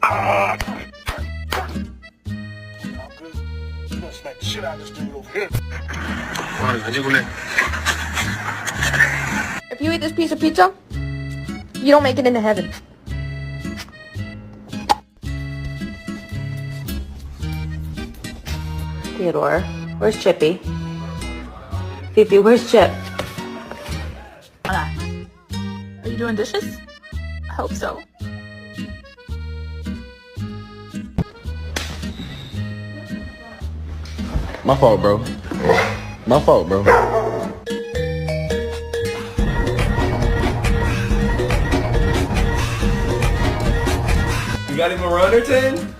I'm good. You gonna smack the shit out of this dude over here. If you eat this piece of pizza, you don't make it into heaven. Theodore, where's Chippy? Fifi, where's Chip? Are you doing dishes? I hope so. My fault, bro. My fault, bro. You got him a run or 10?